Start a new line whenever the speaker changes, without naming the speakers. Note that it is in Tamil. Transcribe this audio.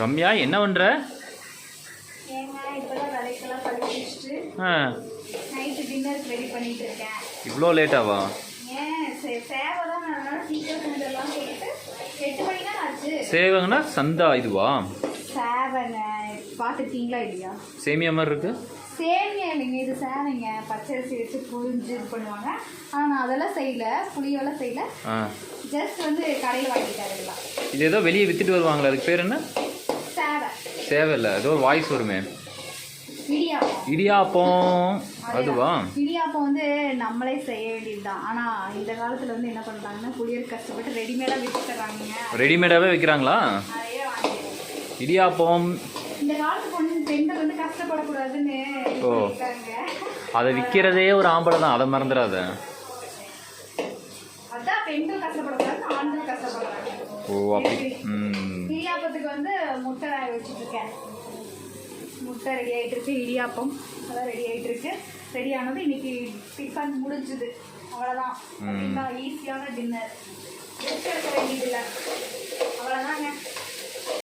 ரம்யா என்ன பண்ற?
ஏங்க இப்பதான் வேலைக்கெல்லாம் படிச்சிட்டு நைட் டின்னருக்கு ரெடி பண்ணிட்டு இருக்கேன்.
இவ்வளோ லேட்டாவா?
ஏன் சேவை தான் அதனால சீக்கிரம் செஞ்சிடலாம் சொல்லிட்டு 8 மணி தான் ஆச்சு.
சேவைங்கன்னா சந்தா இதுவா?
சேவைங்க பார்த்துட்டீங்களா இல்லையா?
சேமியா மாதிரி இருக்கு.
சேமியா இல்லைங்க, இது சேவைங்க. பச்சரிசி வச்சு புழிஞ்சு இது பண்ணுவாங்க. ஆனால் நான் அதெல்லாம் செய்யல, புளியெல்லாம் செய்யல. ஜஸ்ட் வந்து கடையில் வாங்கிட்டாரு எல்லாம்.
இது ஏதோ வெளியே வித்துட்டு வருவாங்களா, அதுக்கு பேர் என்ன?
சேவை.
சேவை இல்லை, ஏதோ ஒரு வாய்ஸ் வருமே.
இடியாப்பம்.
இடியாப்பம் அதுவா?
இடியாப்பம் வந்து நம்மளே செய்ய வேண்டியது தான். ஆனால் இந்த காலத்தில் வந்து என்ன பண்ணுறாங்கன்னா புளியர் கஷ்டப்பட்டு ரெடிமேடாக விற்றுறாங்க.
ரெடிமேடாகவே விற்கிறாங்களா?
நிறைய வாங்கி
இடியாப்பம்.
இந்த காலத்து பொண்ணு பெண்கள் வந்து கஷ்டப்படக்கூடாதுன்னு இருக்காங்க.
அதை விற்கிறதே ஒரு ஆம்பளை தான், அதை மறந்துடாத.
அதான் பெண்கள் கஷ்டப்படக்கூடாது, ஆண்கள் கஷ்டப்படுறாங்க.
ஓ அப்படி.
இடியாப்பத்துக்கு வந்து முட்டை வேக வச்சுட்டு இருக்கேன். முட்டை ரெடி ஆகிட்டு இருக்கு, இடியாப்பம் அதான் ரெடி ஆகிட்டு இருக்கு. ரெடி ஆனது இன்னைக்கு டிஃபன் முடிஞ்சுது, அவ்வளோதான். ஈஸியான டின்னர், ரெஸ்ட் எடுக்க வேண்டியதில்லை, அவ்வளோதாங்க.